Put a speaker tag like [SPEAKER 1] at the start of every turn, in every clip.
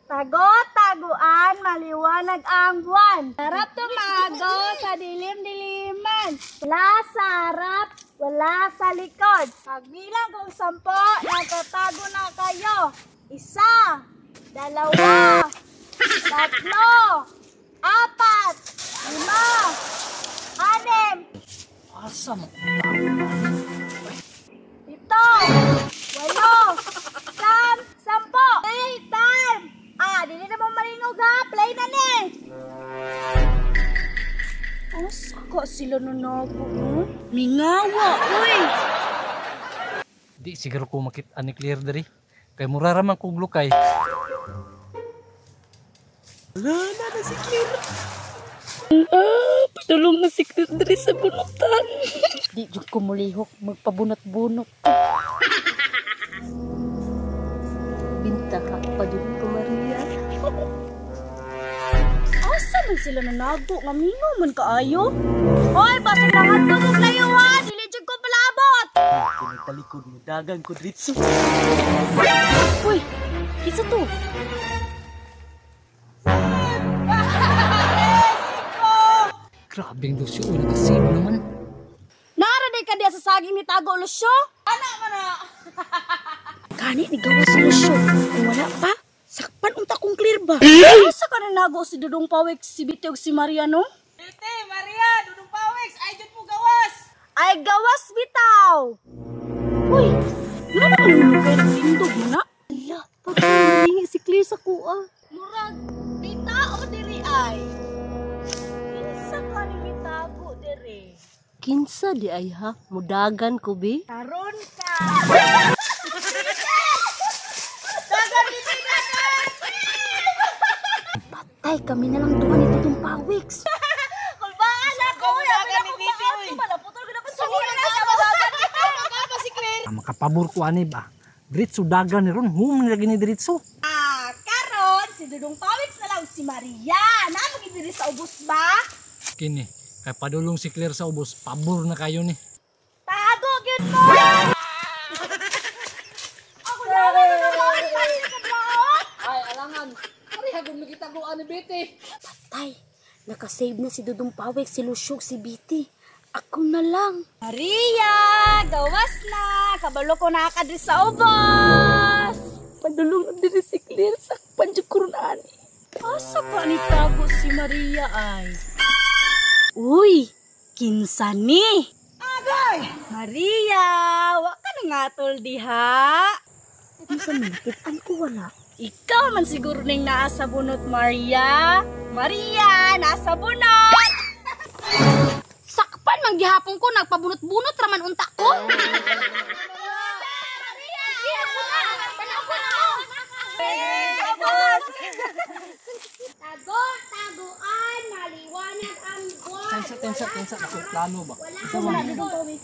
[SPEAKER 1] Tago-taguan, maliwanag ang buwan. Sarap tumago sa dilim-diliman. Wala sa harap, wala sa likod. Pagbilang kong 10, nagtatago na kayo. 1, 2, 3, 4, 5, 6.
[SPEAKER 2] Asa mo?
[SPEAKER 1] 7, 8, 9, 10. Play time! Dili na mo maringog ha. Play na ni. Asa ka sila nanago mo? Mingawa, uy!
[SPEAKER 2] Di siguro ko makita ni Clear dari. Kay muraraman kong lukay. Wala na si Clear.
[SPEAKER 1] Padulong na si Clear dari sa bunutan. Di jud ko mulihok magpabunot-bunot. Binta ka padulong ko Maria. Asa man sila nanago? Ngamingaw man kaayo. Hoy, basta langat ko mong layuhan. Dili jud ko palabot.
[SPEAKER 2] Talikod mo dagan ko dritso.
[SPEAKER 1] Uy, isa to.
[SPEAKER 2] Grabing Lucio, nakasave naman.
[SPEAKER 1] Naraday ka diya sa saging ni Tago Lucio? Ana man na. Kani ni gawas si Lucio. Kung wala pa, sakpan unta kong Clear ba? Asa ka nanago si Dudong Pawik, si Bite ug si Maria no?
[SPEAKER 3] Bite, Maria, Dudong Pawik, ay jud mo gawas.
[SPEAKER 1] Ay gawas bitaw. Uy, wala na naman kayo nagtindog mo na. Ala, pagkalingi si Clear sa kuha. Murag, bita o diri ay? Kinsa ka ni bitago diri?
[SPEAKER 4] Kinsa di ay ha? Mudagan ko bi?
[SPEAKER 1] Karon ka. Patay kami na lang doon ni Dudong Pawik. Kulbaan ako.
[SPEAKER 3] Dagan ni Bibi, uy.
[SPEAKER 1] Malaputol ko na pa sa
[SPEAKER 2] Makapabor ko ani ba? Dritso dagan ni ron, hum lagi ni dritso.
[SPEAKER 1] Karon si Dudong Pawik na lang si Maria. Napagin diri sa ubos ba?
[SPEAKER 2] Kini, kay padulong si Clear sa ubos, pabor na kayo ni.
[SPEAKER 1] Tago gyud mo. Ako na
[SPEAKER 4] Ay, alangan. Pareha gud magitaguan ni Bete.
[SPEAKER 1] Patay. Nakasave na si Dudong Pawik, si Lucio, si Biti. Ako na lang. Maria, gawas na. Kabalo ko nakakadri sa ubos.
[SPEAKER 4] Padulong na diri si Clear sa panjukuran.
[SPEAKER 1] Asa ka ni Tago si Maria ay? Uy, kinsa ni? Agay! Maria, wa ka na ngatol diha.
[SPEAKER 4] Kinsa man kitan ko wala.
[SPEAKER 1] Ikaw man siguro ning naa sa bunot, Maria. Maria, nasa bunot!
[SPEAKER 4] Sakpan man gihapon ko nagpabunot-bunot raman unta ko.
[SPEAKER 1] Tago-taguan, maliwanag ang buwan.
[SPEAKER 2] Tensa, ako plano ba? Isa
[SPEAKER 1] Wala
[SPEAKER 2] man.
[SPEAKER 1] Dudong Pawik.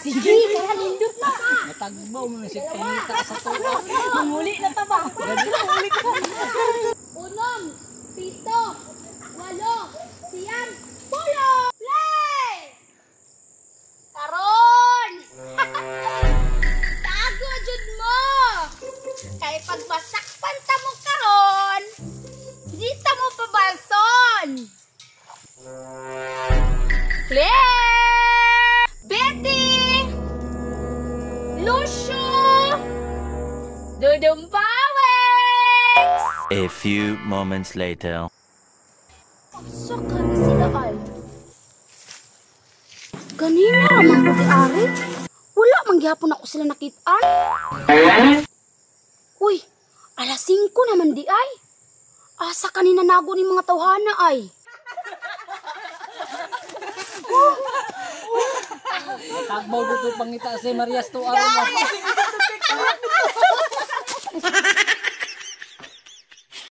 [SPEAKER 4] Sige, kaya lindot na.
[SPEAKER 2] Natagbaw mo na si Penita sa tuwa.
[SPEAKER 1] Manguli na ta ba?
[SPEAKER 2] Manguli ko.
[SPEAKER 1] 6, 7, 8, 9, 10. Pulo! Play! Karon! Tago jud mo! Kay pagbasakpan ta mo karon, di ta mo pabalson! Claire! Betty! Lucio! Dudong Pawik!
[SPEAKER 5] A few moments later.
[SPEAKER 1] Saka na sila ay. Kanina ramang ko di ari. Wala manggihapon ako sila nakitaan. Uy, alas 5 naman di ay. Asa kanina nago ni mga tawhana ay.
[SPEAKER 2] Tagbaw dito pangita si Marias to araw.